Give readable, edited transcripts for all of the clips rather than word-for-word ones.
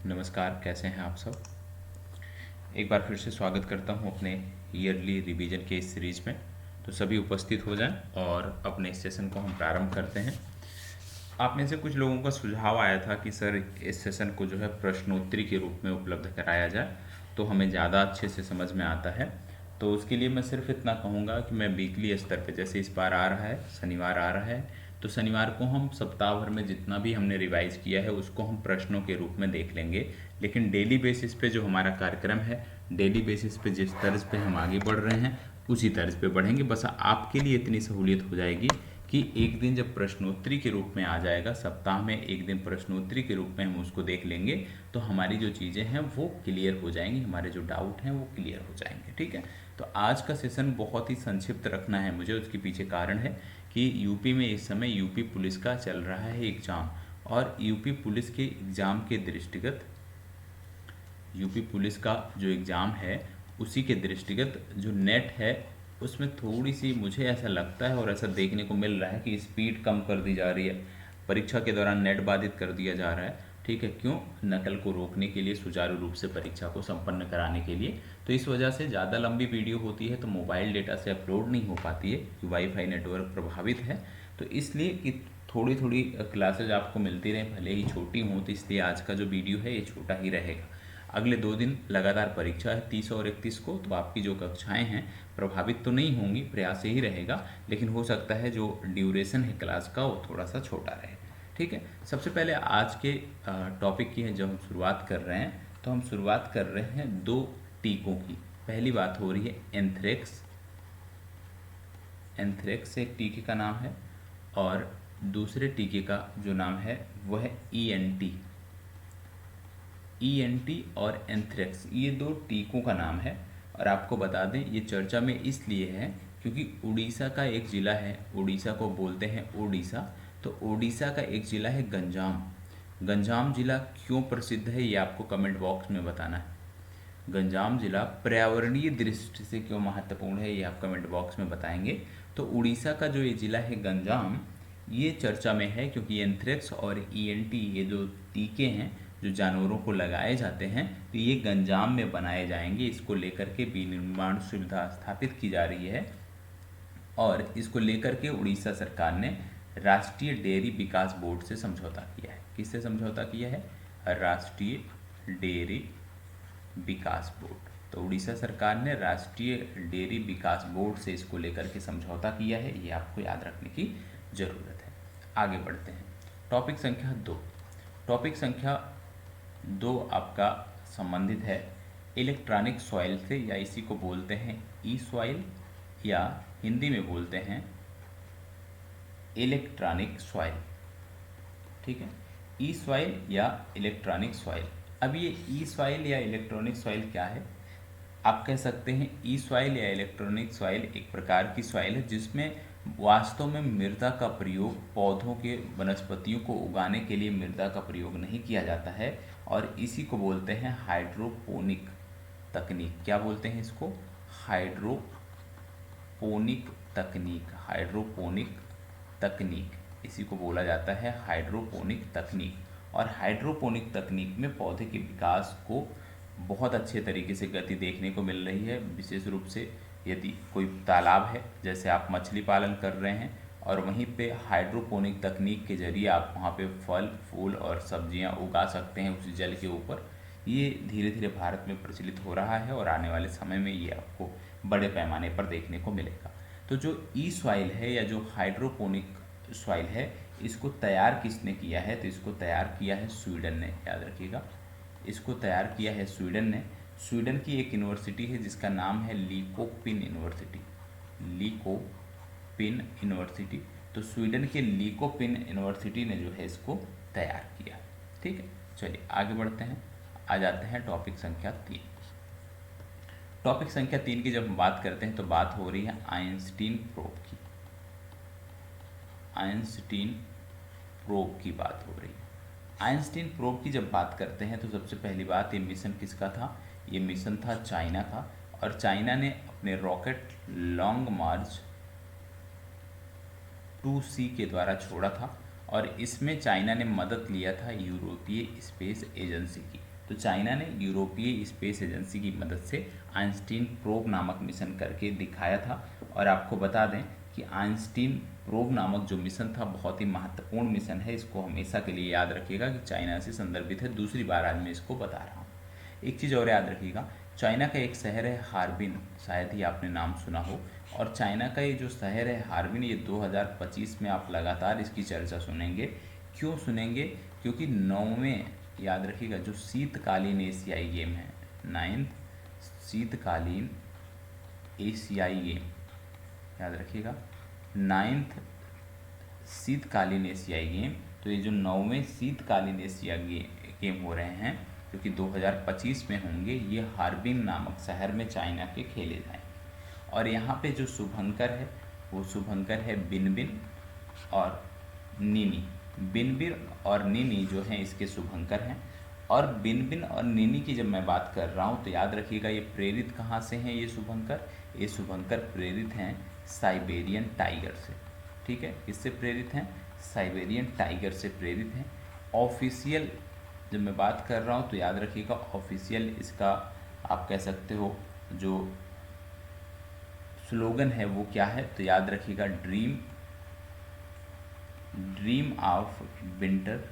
नमस्कार, कैसे हैं आप सब। एक बार फिर से स्वागत करता हूं अपने ईयरली रिवीजन के इस सीरीज में। तो सभी उपस्थित हो जाएं और अपने इस सेशन को हम प्रारंभ करते हैं। आप में से कुछ लोगों का सुझाव आया था कि सर इस सेशन को जो है प्रश्नोत्तरी के रूप में उपलब्ध कराया जाए तो हमें ज़्यादा अच्छे से समझ में आता है। तो उसके लिए मैं सिर्फ इतना कहूँगा कि मैं वीकली स्तर पे, जैसे इस बार आ रहा है शनिवार आ रहा है, तो शनिवार को हम सप्ताह भर में जितना भी हमने रिवाइज किया है उसको हम प्रश्नों के रूप में देख लेंगे। लेकिन डेली बेसिस पे जो हमारा कार्यक्रम है, डेली बेसिस पे जिस तर्ज पे हम आगे बढ़ रहे हैं उसी तर्ज पे बढ़ेंगे। बस आपके लिए इतनी सहूलियत हो जाएगी कि एक दिन जब प्रश्नोत्तरी के रूप में आ जाएगा, सप्ताह में एक दिन प्रश्नोत्तरी के रूप में हम उसको देख लेंगे तो हमारी जो चीज़ें हैं वो क्लियर हो जाएंगी, हमारे जो डाउट हैं वो क्लियर हो जाएंगे। ठीक है, तो आज का सेशन बहुत ही संक्षिप्त रखना है मुझे। उसके पीछे कारण है कि यूपी में इस समय यूपी पुलिस का चल रहा है एग्ज़ाम, और यूपी पुलिस के एग्ज़ाम के दृष्टिगत, यूपी पुलिस का जो एग्ज़ाम है उसी के दृष्टिगत जो नेट है उसमें थोड़ी सी मुझे ऐसा लगता है और ऐसा देखने को मिल रहा है कि स्पीड कम कर दी जा रही है। परीक्षा के दौरान नेट बाधित कर दिया जा रहा है। ठीक है, क्यों? नकल को रोकने के लिए, सुचारू रूप से परीक्षा को संपन्न कराने के लिए। तो इस वजह से ज़्यादा लंबी वीडियो होती है तो मोबाइल डेटा से अपलोड नहीं हो पाती है कि वाईफाई नेटवर्क प्रभावित है। तो इसलिए कि थोड़ी थोड़ी क्लासेज आपको मिलती रहें, भले ही छोटी हों, तो इसलिए आज का जो वीडियो है ये छोटा ही रहेगा। अगले 2 दिन लगातार परीक्षा है 30 और 31 को, तो आपकी जो कक्षाएं हैं प्रभावित तो नहीं होंगी, प्रयास यही रहेगा, लेकिन हो सकता है जो ड्यूरेशन है क्लास का वो थोड़ा सा छोटा रहे। ठीक है, सबसे पहले आज के टॉपिक की है जो हम शुरुआत कर रहे हैं, तो हम शुरुआत कर रहे हैं 2 टीकों की। पहली बात हो रही है एंथ्रेक्स। एंथ्रेक्स एक टीके का नाम है और दूसरे टीके का जो नाम है वह है ईएनटी। ईएनटी और एंथ्रेक्स, ये 2 टीकों का नाम है। और आपको बता दें ये चर्चा में इसलिए है क्योंकि उड़ीसा का एक ज़िला है, उड़ीसा को बोलते हैं ओडिशा, तो ओडिशा का एक ज़िला है गंजाम। गंजाम ज़िला क्यों प्रसिद्ध है ये आपको कमेंट बॉक्स में बताना है। गंजाम जिला पर्यावरणीय दृष्टि से क्यों महत्वपूर्ण है ये आप कमेंट बॉक्स में बताएंगे। तो उड़ीसा का जो ये जिला है गंजाम, ये चर्चा में है क्योंकि एंथ्रेक्स और ईएनटी ये जो टीके हैं जो जानवरों को लगाए जाते हैं तो ये गंजाम में बनाए जाएंगे। इसको लेकर के विनिर्माण सुविधा स्थापित की जा रही है और इसको लेकर के उड़ीसा सरकार ने राष्ट्रीय डेयरी विकास बोर्ड से समझौता किया है। किससे समझौता किया है? राष्ट्रीय डेयरी विकास बोर्ड। तो उड़ीसा सरकार ने राष्ट्रीय डेयरी विकास बोर्ड से इसको लेकर के समझौता किया है, ये आपको याद रखने की ज़रूरत है। आगे बढ़ते हैं, टॉपिक संख्या 2। टॉपिक संख्या 2 आपका संबंधित है इलेक्ट्रॉनिक सॉइल से, या इसी को बोलते हैं ई सॉइल, या हिंदी में बोलते हैं इलेक्ट्रॉनिक सॉइल। ठीक है, ई सॉइल या इलेक्ट्रॉनिक सॉइल। अब ये ई सॉइल या इलेक्ट्रॉनिक सॉइल क्या है? आप कह सकते हैं ई सॉइल या इलेक्ट्रॉनिक सॉइल एक प्रकार की सॉइल है जिसमें वास्तव में मृदा का प्रयोग, पौधों के, वनस्पतियों को उगाने के लिए मृदा का प्रयोग नहीं किया जाता है, और इसी को बोलते हैं हाइड्रोपोनिक तकनीक। क्या बोलते हैं इसको? हाइड्रोपोनिक तकनीक। हाइड्रोपोनिक तकनीक, इसी को बोला जाता है हाइड्रोपोनिक तकनीक। और हाइड्रोपोनिक तकनीक में पौधे के विकास को बहुत अच्छे तरीके से गति देखने को मिल रही है। विशेष रूप से यदि कोई तालाब है, जैसे आप मछली पालन कर रहे हैं और वहीं पे हाइड्रोपोनिक तकनीक के जरिए आप वहाँ पे फल, फूल और सब्जियाँ उगा सकते हैं उसी जल के ऊपर, ये धीरे धीरे भारत में प्रचलित हो रहा है और आने वाले समय में ये आपको बड़े पैमाने पर देखने को मिलेगा। तो जो ई सॉइल है या जो हाइड्रोपोनिक सॉइल है, इसको तैयार किसने किया है? तो इसको तैयार किया है स्वीडन ने, याद रखिएगा। इसको तैयार किया है स्वीडन ने। स्वीडन की एक यूनिवर्सिटी है जिसका नाम है लीकोपिन यूनिवर्सिटी। लीकोपिन यूनिवर्सिटी, तो स्वीडन के लीकोपिन यूनिवर्सिटी ने जो है इसको तैयार किया। ठीक है, चलिए आगे बढ़ते हैं। आ जाते हैं टॉपिक संख्या 3। टॉपिक संख्या 3 की जब हम बात करते हैं तो बात हो रही है आइंस्टीन प्रोब की। आइंस्टीन प्रोब की बात हो रही है। आइंस्टीन प्रोब की जब बात करते हैं तो सबसे पहली बात, ये मिशन किसका था? ये मिशन था चाइना का, और चाइना ने अपने रॉकेट लॉन्ग मार्च 2C के द्वारा छोड़ा था, और इसमें चाइना ने मदद लिया था यूरोपीय स्पेस एजेंसी की। तो चाइना ने यूरोपीय स्पेस एजेंसी की मदद से आइंस्टीन प्रोब नामक मिशन करके दिखाया था। और आपको बता दें कि आइंस्टीन प्रोब नामक जो मिशन था बहुत ही महत्वपूर्ण मिशन है, इसको हमेशा के लिए याद रखिएगा कि चाइना से संदर्भित है। दूसरी बार आज मैं इसको बता रहा हूँ। एक चीज़ और याद रखिएगा, चाइना का एक शहर है हार्बिन, शायद ही आपने नाम सुना हो। और चाइना का ये जो शहर है हार्बिन, ये 2025 में आप लगातार इसकी चर्चा सुनेंगे। क्यों सुनेंगे? क्योंकि 9वें, याद रखिएगा, जो शीतकालीन एशियाई गेम है, 9th शीतकालीन एशियाई गेम, याद रखिएगा 9th शीतकालीन एशियाई गेम। तो ये जो 9वें शीतकालीन एशिया गेम हो रहे हैं जो कि 2025 में होंगे, ये हार्बिन नामक शहर में चाइना के खेले जाएंगे। और यहाँ पे जो शुभंकर है वो शुभंकर है बिनबिन और निनी। बिनबिन और निनी जो हैं इसके शुभंकर हैं। और बिनबिन और निनी की जब मैं बात कर रहा हूँ तो याद रखिएगा ये प्रेरित कहाँ से हैं ये शुभंकर? ये शुभंकर प्रेरित हैं साइबेरियन टाइगर से। ठीक है, किससे प्रेरित हैं? साइबेरियन टाइगर से प्रेरित हैं। ऑफिशियल जब मैं बात कर रहा हूँ तो याद रखिएगा ऑफिशियल इसका आप कह सकते हो जो स्लोगन है वो क्या है? तो याद रखिएगा dream of winter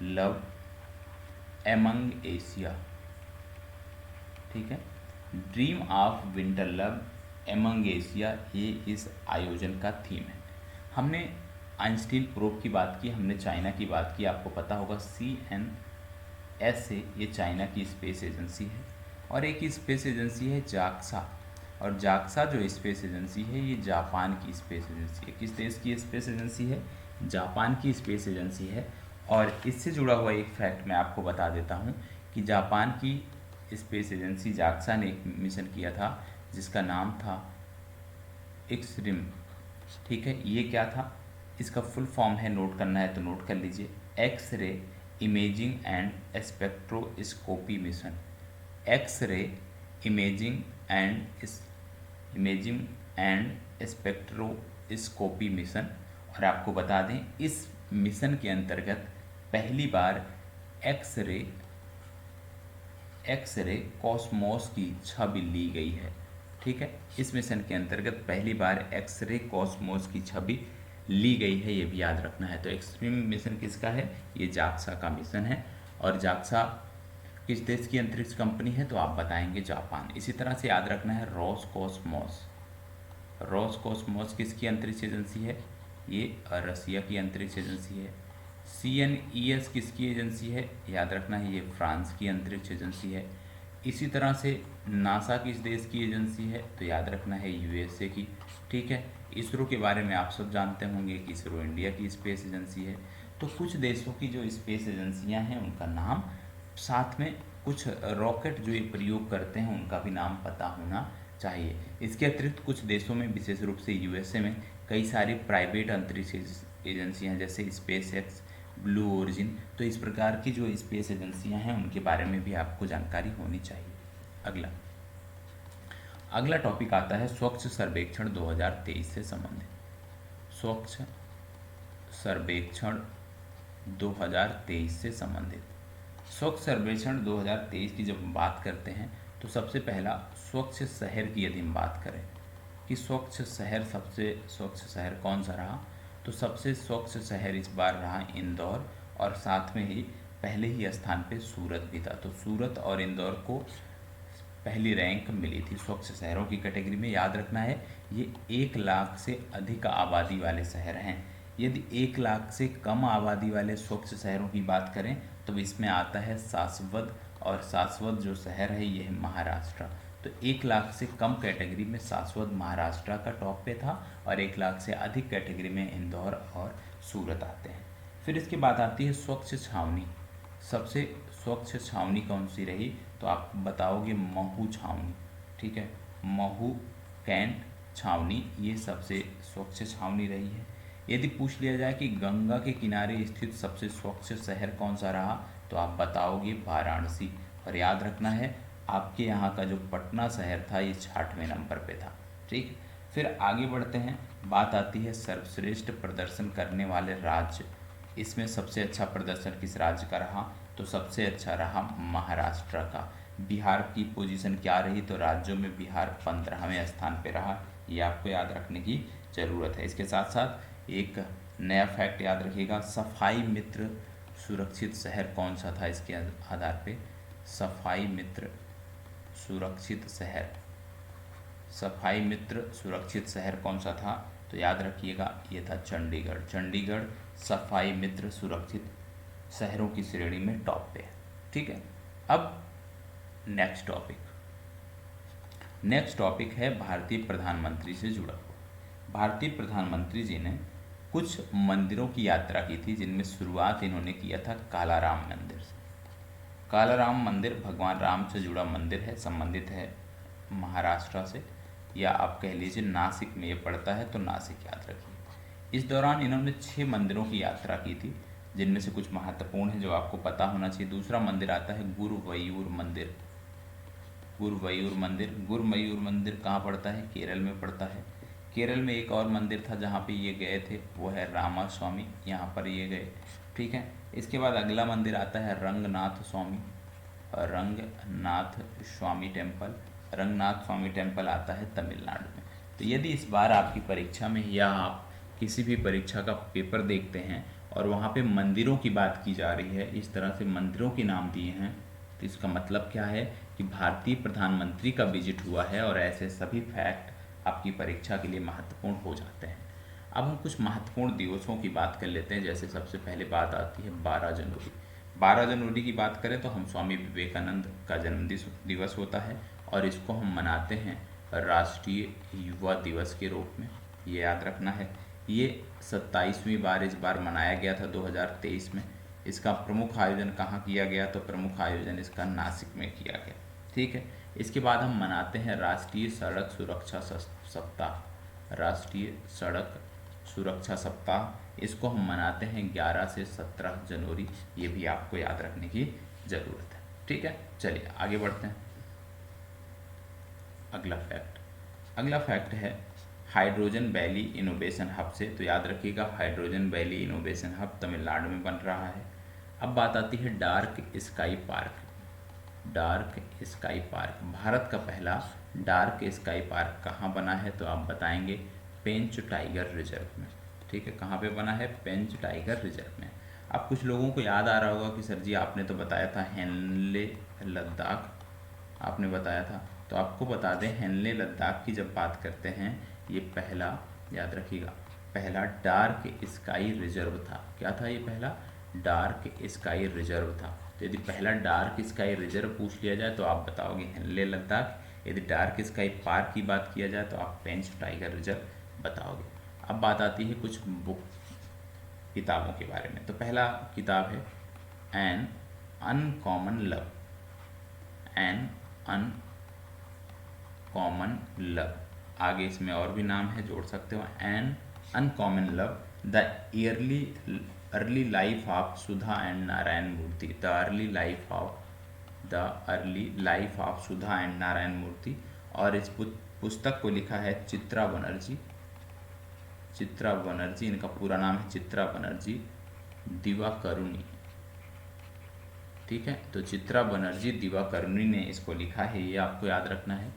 love among Asia. ठीक है, dream of winter love among Asia, ये इस आयोजन का थीम है। हमने आइंस्टीन प्रोब की बात की, हमने चाइना की बात की। आपको पता होगा CNSA ये चाइना की स्पेस एजेंसी है। और एक स्पेस एजेंसी है जाक्सा, और जाक्सा जो स्पेस एजेंसी है ये जापान की स्पेस एजेंसी है। किस देश की स्पेस एजेंसी है? जापान की स्पेस एजेंसी है। और इससे जुड़ा हुआ एक फैक्ट मैं आपको बता देता हूँ कि जापान की स्पेस एजेंसी जाक्सा ने एक मिशन किया था जिसका नाम था एक्सरिम। ठीक है, ये क्या था? इसका फुल फॉर्म है, नोट करना है तो नोट कर लीजिए, x-ray imaging and spectroscopy mission. X-ray imaging and spectroscopy mission. और आपको बता दें इस मिशन के अंतर्गत पहली बार एक्स-रे कॉस्मोस की छवि ली गई है। ठीक है, इस मिशन के अंतर्गत पहली बार एक्स-रे कॉस्मोस की छवि ली गई है, ये भी याद रखना है। तो एक्सट्रीम मिशन किसका है? ये जाक्सा का मिशन है। और जाक्सा किस देश की अंतरिक्ष कंपनी है? तो आप बताएंगे जापान। इसी तरह से याद रखना है रोसकॉस्मोस। रोसकॉस्मोस किसकी अंतरिक्ष एजेंसी है? ये रसिया की अंतरिक्ष एजेंसी है। CNES किसकी एजेंसी है? याद रखना है ये फ्रांस की अंतरिक्ष एजेंसी है। इसी तरह से नासा किस देश की एजेंसी है? तो याद रखना है USA की। ठीक है, इसरो के बारे में आप सब जानते होंगे कि इसरो इंडिया की स्पेस एजेंसी है। तो कुछ देशों की जो स्पेस एजेंसियां हैं उनका नाम, साथ में कुछ रॉकेट जो ये प्रयोग करते हैं उनका भी नाम पता होना चाहिए। इसके अतिरिक्त कुछ देशों में, विशेष रूप से USA में, कई सारी प्राइवेट अंतरिक्ष एजेंसियाँ जैसे SpaceX, ब्लू ओरिजिन। तो इस प्रकार की जो स्पेस एजेंसियां हैं उनके बारे में भी आपको जानकारी होनी चाहिए। अगला टॉपिक आता है स्वच्छ सर्वेक्षण 2023 से संबंधित। स्वच्छ सर्वेक्षण 2023 से संबंधित। स्वच्छ सर्वेक्षण 2023 की जब हम बात करते हैं तो सबसे पहला स्वच्छ शहर की यदि हम बात करें कि स्वच्छ शहर, सबसे स्वच्छ शहर कौन सा रहा, तो सबसे स्वच्छ शहर इस बार रहा इंदौर। और साथ में ही पहले ही स्थान पे सूरत भी था। तो सूरत और इंदौर को पहली रैंक मिली थी स्वच्छ शहरों की कैटेगरी में। याद रखना है ये 1 लाख से अधिक आबादी वाले शहर हैं। यदि 1 लाख से कम आबादी वाले स्वच्छ शहरों की बात करें तो इसमें आता है सासवद। और सासवद जो शहर है ये है महाराष्ट्र। तो 1 लाख से कम कैटेगरी में सासवद महाराष्ट्र का टॉप पे था, और 1 लाख से अधिक कैटेगरी में इंदौर और सूरत आते हैं। फिर इसके बाद आती है स्वच्छ छावनी। सबसे स्वच्छ छावनी कौन सी रही? तो आप बताओगे महू छावनी। ठीक है, महू कैंट छावनी ये सबसे स्वच्छ छावनी रही है। यदि पूछ लिया जाए कि गंगा के किनारे स्थित सबसे स्वच्छ शहर कौन सा रहा, तो आप बताओगे वाराणसी। और याद रखना है आपके यहाँ का जो पटना शहर था ये 66वें नंबर पे था। ठीक, फिर आगे बढ़ते हैं। बात आती है सर्वश्रेष्ठ प्रदर्शन करने वाले राज्य। इसमें सबसे अच्छा प्रदर्शन किस राज्य का रहा, तो सबसे अच्छा रहा महाराष्ट्र का। बिहार की पोजीशन क्या रही, तो राज्यों में बिहार 15वें स्थान पे रहा। ये आपको याद रखने की ज़रूरत है। इसके साथ साथ एक नया फैक्ट याद रखिएगा, सफाई मित्र सुरक्षित शहर कौन सा था, इसके आधार पे सफाई मित्र सुरक्षित शहर, सफाई मित्र सुरक्षित शहर कौन सा था, तो याद रखिएगा ये था चंडीगढ़। चंडीगढ़ सफाई मित्र सुरक्षित शहरों की श्रेणी में टॉप पे है। ठीक है, अब नेक्स्ट टॉपिक है भारतीय प्रधानमंत्री से जुड़ा हुआ। भारतीय प्रधानमंत्री जी ने कुछ मंदिरों की यात्रा की थी, जिनमें शुरुआत इन्होंने किया था कालाराम मंदिर से। कालाराम मंदिर भगवान राम से जुड़ा मंदिर है, संबंधित है महाराष्ट्र से, या आप कह लीजिए नासिक में ये पड़ता है, तो नासिक याद रखिए। इस दौरान इन्होंने 6 मंदिरों की यात्रा की थी, जिनमें से कुछ महत्वपूर्ण है जो आपको पता होना चाहिए। दूसरा मंदिर आता है गुरुवयूर मंदिर। गुरुवयूर मंदिर कहाँ पड़ता है, केरल में पड़ता है। केरल में एक और मंदिर था जहाँ पे ये गए थे, वो है रामास्वामी, यहाँ पर ये गए। ठीक है, इसके बाद अगला मंदिर आता है रंगनाथ स्वामी टेम्पल। रंगनाथ स्वामी टेम्पल आता है तमिलनाडु में। तो यदि इस बार आपकी परीक्षा में या आप किसी भी परीक्षा का पेपर देखते हैं और वहाँ पे मंदिरों की बात की जा रही है, इस तरह से मंदिरों के नाम दिए हैं, तो इसका मतलब क्या है कि भारतीय प्रधानमंत्री का विजिट हुआ है, और ऐसे सभी फैक्ट आपकी परीक्षा के लिए महत्वपूर्ण हो जाते हैं। अब हम कुछ महत्वपूर्ण दिवसों की बात कर लेते हैं। जैसे सबसे पहले बात आती है 12 जनवरी। 12 जनवरी की बात करें तो हम स्वामी विवेकानंद का जन्म दिवस होता है, और इसको हम मनाते हैं राष्ट्रीय युवा दिवस के रूप में, ये याद रखना है। ये 27वीं बार इस बार मनाया गया था 2023 में। इसका प्रमुख आयोजन कहाँ किया गया, तो प्रमुख आयोजन इसका नासिक में किया गया। ठीक है, इसके बाद हम मनाते हैं राष्ट्रीय सड़क सुरक्षा सप्ताह। राष्ट्रीय सड़क सुरक्षा सप्ताह, इसको हम मनाते हैं 11 से 17 जनवरी। ये भी आपको याद रखने की ज़रूरत है। ठीक है, चलिए आगे बढ़ते हैं। अगला फैक्ट है हाइड्रोजन वैली इनोवेशन हब से। तो याद रखिएगा hydrogen valley innovation hub Tamil Nadu में बन रहा है। अब बात आती है डार्क स्काई पार्क। भारत का पहला डार्क स्काई पार्क कहाँ बना है, तो आप बताएंगे पेंच टाइगर रिजर्व में। ठीक है, कहाँ पे बना है, पेंच टाइगर रिजर्व में। अब कुछ लोगों को याद आ रहा होगा कि सर जी आपने तो बताया था हेनले लद्दाख, आपने बताया था, तो आपको बता दें हेनले लद्दाख की जब बात करते हैं, ये पहला, याद रखिएगा, पहला डार्क स्काई रिजर्व था। क्या था ये, पहला डार्क स्काई रिजर्व था। तो यदि पहला डार्क स्काई रिजर्व पूछ लिया जाए तो आप बताओगे हेनले लद्दाख। यदि डार्क स्काई पार्क की बात किया जाए तो आप पेंच टाइगर रिजर्व बताओगे। अब बात आती है कुछ किताबों के बारे में। तो पहला किताब है एन अनकॉमन लव। आगे इसमें और भी नाम है, जोड़ सकते हो। An uncommon love, the early life of Sudha and Narayan Murthy. The early life of Sudha and Narayan Murthy. और इस पुस्तक को लिखा है चित्रा बनर्जी, इनका पूरा नाम है चित्रा बनर्जी दिवाकरुणी। ठीक है, तो चित्रा बनर्जी दिवाकरुणी ने इसको लिखा है, ये आपको याद रखना है।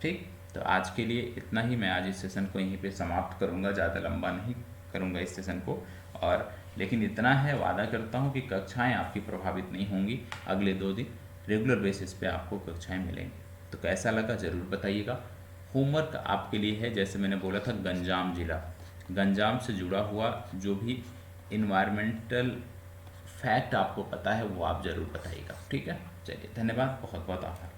ठीक, तो आज के लिए इतना ही। मैं आज इस सेशन को यहीं पे समाप्त करूंगा, ज़्यादा लंबा नहीं करूंगा इस सेशन को। और लेकिन इतना है, वादा करता हूं कि कक्षाएं आपकी प्रभावित नहीं होंगी। अगले 2 दिन रेगुलर बेसिस पे आपको कक्षाएं मिलेंगी। तो कैसा लगा ज़रूर बताइएगा। होमवर्क आपके लिए है, जैसे मैंने बोला था, गंजाम से जुड़ा हुआ जो भी इन्वायरमेंटल फैक्ट आपको पता है वो आप ज़रूर बताइएगा। ठीक है, चलिए धन्यवाद, बहुत बहुत आभार।